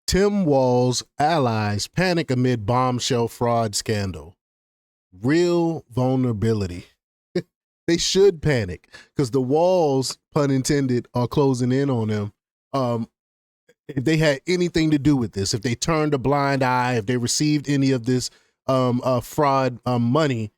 Tim Walz allies panic amid bombshell fraud scandal. Real vulnerability. They should panic because the walls, pun intended, are closing in on them. If they had anything to do with this, if they turned a blind eye, if they received any of this fraud money,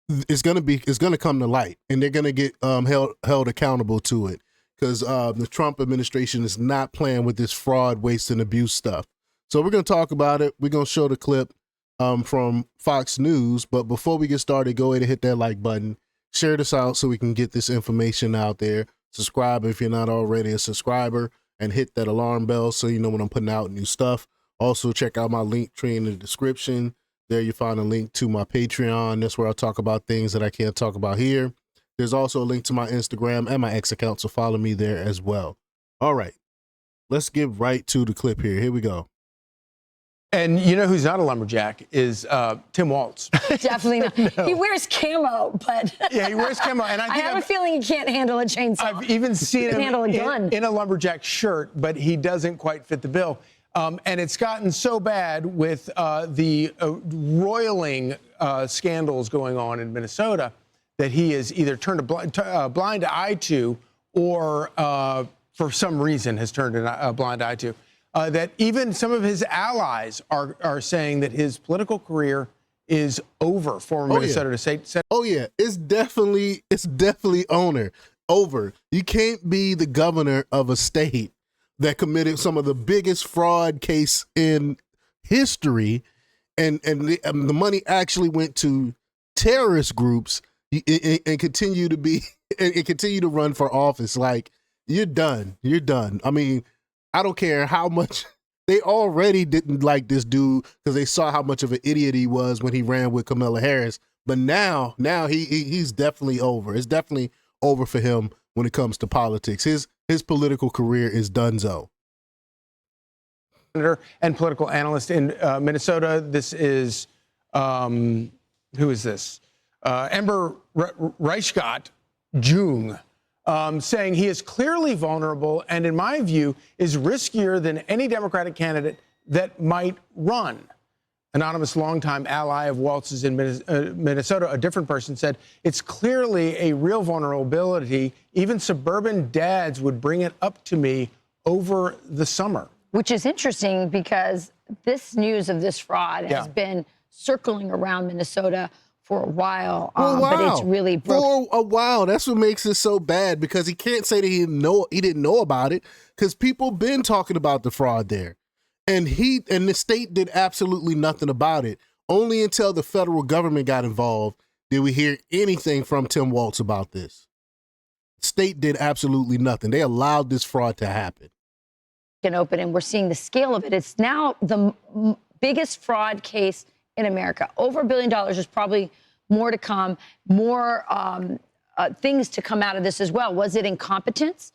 it's gonna come to light, and they're gonna get held accountable to it because the Trump administration is not playing with this fraud, waste, and abuse stuff. So we're gonna talk about it. We're gonna show the clip from Fox News, but before we get started, go ahead and hit that like button. Share this out so we can get this information out there. Subscribe if you're not already a subscriber, and hit that alarm bell so you know when I'm putting out new stuff. Also, check out my link tree in the description. There you find a link to my Patreon. That's where I talk about things that I can't talk about here. There's also a link to my Instagram and my X account, so follow me there as well. All right, let's get right to the clip here. Here we go. And you know who's not a lumberjack is Tim Walz. Definitely not. No. He wears camo, but yeah, he wears camo. And I have a feeling he can't handle a chainsaw. I've even seen him handle a gun. In a lumberjack shirt, but he doesn't quite fit the bill. And it's gotten so bad with the roiling scandals going on in Minnesota that he has either turned a blind eye to, or for some reason has turned a blind eye to. That even some of his allies are saying that his political career is over. Former Minnesota State. Oh yeah, it's definitely over. You can't be the governor of a state that committed some of the biggest fraud case in history, and the money actually went to terrorist groups and continue to run for office. Like, you're done. You're done. I mean, I don't care how much they already didn't like this dude because they saw how much of an idiot he was when he ran with Kamala Harris. But now he's definitely over. It's definitely over for him when it comes to politics. His political career is donezo. And political analyst in Minnesota. This is who is this? Ember Reichgott Jung. Saying he is clearly vulnerable and, in my view, is riskier than any Democratic candidate that might run. Anonymous longtime ally of Walz's in Minnesota, a different person, said, it's clearly a real vulnerability. Even suburban dads would bring it up to me over the summer. Which is interesting because this news of this fraud has been circling around Minnesota for a while, but it's really broken. For a while. That's what makes it so bad, because he can't say that he didn't know about it, because people been talking about the fraud there, and the state did absolutely nothing about it. Only until the federal government got involved did we hear anything from Tim Walz about this. State did absolutely nothing. They allowed this fraud to happen. Open, and we're seeing the scale of it. It's now the biggest fraud case in America. Over $1 billion. There's probably more to come, more things to come out of this as well. Was it incompetence?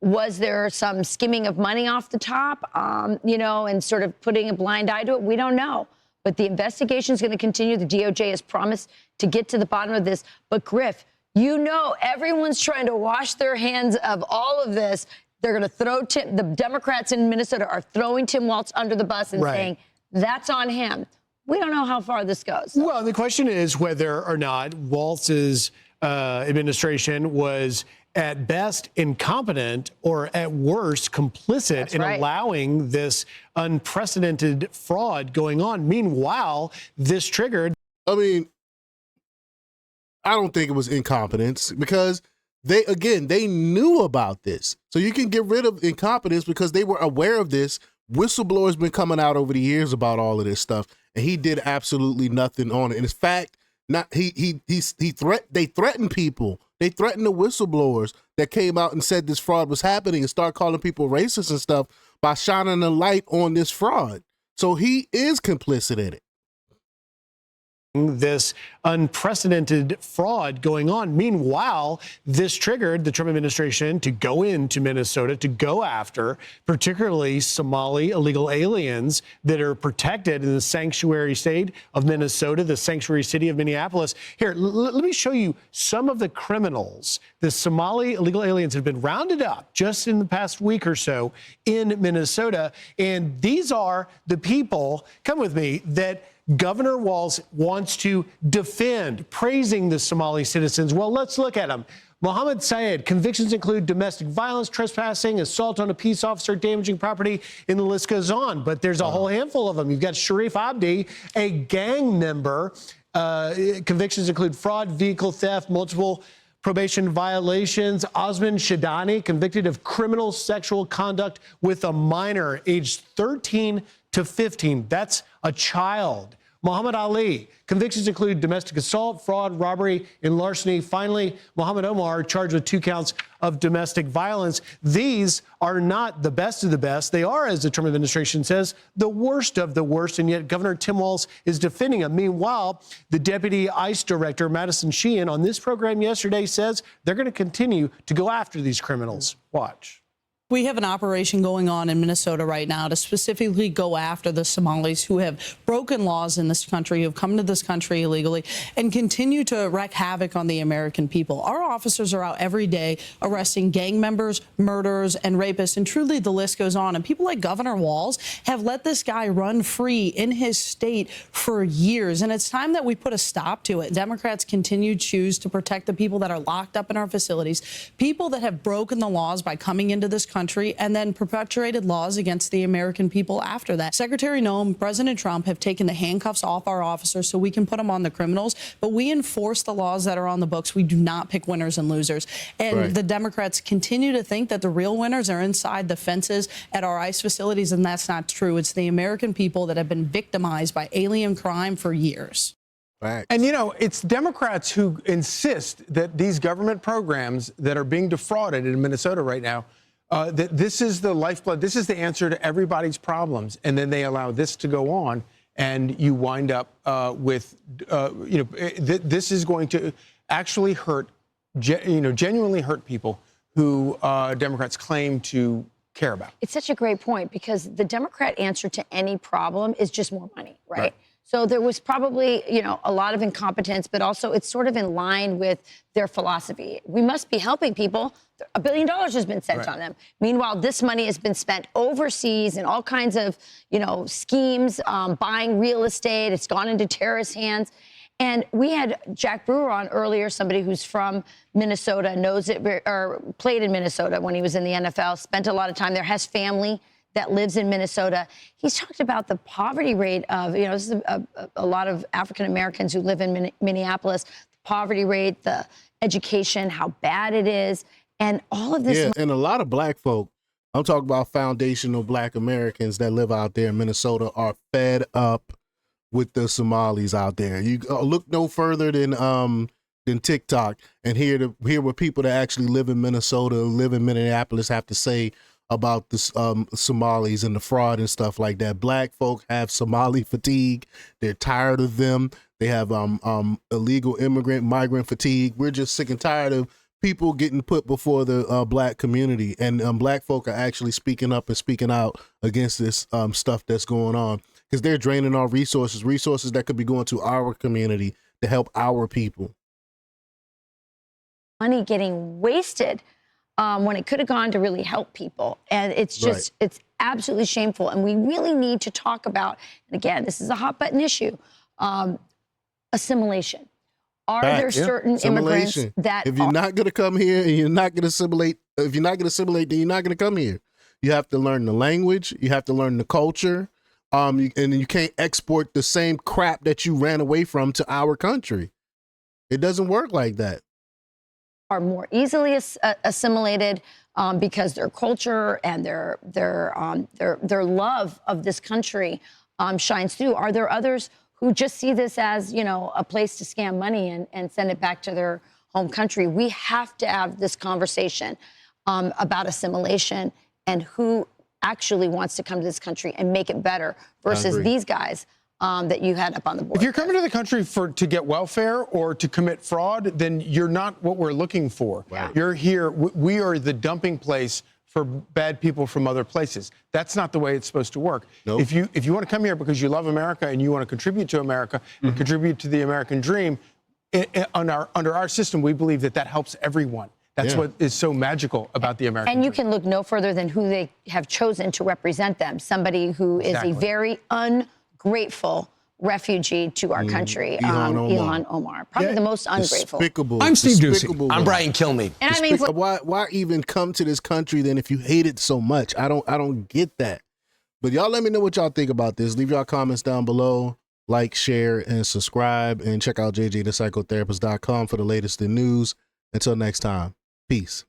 Was there some skimming of money off the top, and sort of putting a blind eye to it? We don't know. But the investigation is going to continue. The DOJ has promised to get to the bottom of this. But Griff, everyone's trying to wash their hands of all of this. They're going to throw the Democrats in Minnesota are throwing Tim Walz under the bus and saying, that's on him. We don't know how far this goes. Well, the question is whether or not Walz's administration was at best incompetent or at worst complicit in allowing this unprecedented fraud going on. Meanwhile, this triggered. I mean, I don't think it was incompetence, because they knew about this. So you can get rid of incompetence because they were aware of this. Whistleblowers been coming out over the years about all of this stuff, and he did absolutely nothing on it. And in fact, they threatened people. They threatened the whistleblowers that came out and said this fraud was happening, and start calling people racist and stuff by shining a light on this fraud. So he is complicit in it. this unprecedented fraud going on. Meanwhile, this triggered the Trump administration to go into Minnesota to go after particularly Somali illegal aliens that are protected in the sanctuary state of Minnesota, the sanctuary city of Minneapolis. Here, let me show you some of the criminals. The Somali illegal aliens have been rounded up just in the past week or so in Minnesota. And these are the people, come with me, that Governor Walz wants to defend, praising the Somali citizens. Well, let's look at them. Mohammed Syed, convictions include domestic violence, trespassing, assault on a peace officer, damaging property, and the list goes on. But there's a whole handful of them. You've got Sharif Abdi, a gang member. Convictions include fraud, vehicle theft, multiple probation violations. Osman Shadani, convicted of criminal sexual conduct with a minor aged 13 to 15. That's a child. Muhammad Ali, convictions include domestic assault, fraud, robbery, and larceny. Finally, Muhammad Omar, charged with 2 counts of domestic violence. These are not the best of the best. They are, as the Trump administration says, the worst of the worst, and yet Governor Tim Walz is defending them. Meanwhile, the deputy ICE director, Madison Sheehan, on this program yesterday says they're going to continue to go after these criminals. Watch. We have an operation going on in Minnesota right now to specifically go after the Somalis who have broken laws in this country, who have come to this country illegally, and continue to wreak havoc on the American people. Our officers are out every day arresting gang members, murderers, and rapists, and truly the list goes on. And people like Governor Walz have let this guy run free in his state for years, and it's time that we put a stop to it. Democrats continue to choose to protect the people that are locked up in our facilities, people that have broken the laws by coming into this country and then perpetuated laws against the American people after that. Secretary Noem, President Trump have taken the handcuffs off our officers so we can put them on the criminals, but we enforce the laws that are on the books. We do not pick winners and losers. And the Democrats continue to think that the real winners are inside the fences at our ICE facilities, and that's not true. It's the American people that have been victimized by alien crime for years. And, you know, it's Democrats who insist that these government programs that are being defrauded in Minnesota right now, that this is the lifeblood, this is the answer to everybody's problems. And then they allow this to go on, and you wind up with, this is going to actually hurt, genuinely hurt people who Democrats claim to care about. It's such a great point, because the Democrat answer to any problem is just more money, right? So there was probably, a lot of incompetence, but also it's sort of in line with their philosophy. We must be helping people. $1 billion has been sent on them. Meanwhile, this money has been spent overseas in all kinds of, schemes, buying real estate. It's gone into terrorist hands. And we had Jack Brewer on earlier, somebody who's from Minnesota, knows it, or played in Minnesota when he was in the NFL, spent a lot of time there, has family that lives in Minnesota. He's talked about the poverty rate of, this is a lot of African Americans who live in Minneapolis, the poverty rate, the education, how bad it is, and all of this. Yeah, and a lot of black folk, I'm talking about foundational black Americans that live out there in Minnesota, are fed up with the Somalis out there. You look no further than TikTok and hear what people that actually live in Minnesota, live in Minneapolis have to say about the Somalis and the fraud and stuff like that. Black folk have Somali fatigue. They're tired of them. They have illegal migrant fatigue. We're just sick and tired of people getting put before the black community. And black folk are actually speaking up and speaking out against this stuff that's going on, because they're draining our resources that could be going to our community to help our people. Money getting wasted when it could have gone to really help people. And it's just, it's absolutely shameful. And we really need to talk about, and again, this is a hot button issue, assimilation. Are there certain immigrants that if you're not going to come here and you're not going to assimilate, if you're not going to assimilate, then you're not going to come here. You have to learn the language. You have to learn the culture. And you can't export the same crap that you ran away from to our country. It doesn't work like that. Are more easily assimilated because their culture and their love of this country shines through. Are there others who just see this as, a place to scam money and send it back to their home country? We have to have this conversation about assimilation and who actually wants to come to this country and make it better versus these guys that you had up on the board. If you're coming to the country to get welfare or to commit fraud, then you're not what we're looking for. Right. You're here. We are the dumping place for bad people from other places. That's not the way it's supposed to work. Nope. If you want to come here because you love America and you want to contribute to America and contribute to the American dream, under our system, we believe that helps everyone. That's what is so magical about the American And you dream. can look no further than who they have chosen to represent them. Somebody who is a very ungrateful refugee to our country, Ilhan Omar. Probably the most ungrateful. Despicable. I'm Steve Ducey. Despicable I'm one. Brian Kilmeade. And I mean, Why even come to this country then if you hate it so much? I don't get that. But y'all let me know what y'all think about this. Leave y'all comments down below. Like, share, and subscribe. And check out jjthepsychotherapist.com for the latest in news. Until next time, peace.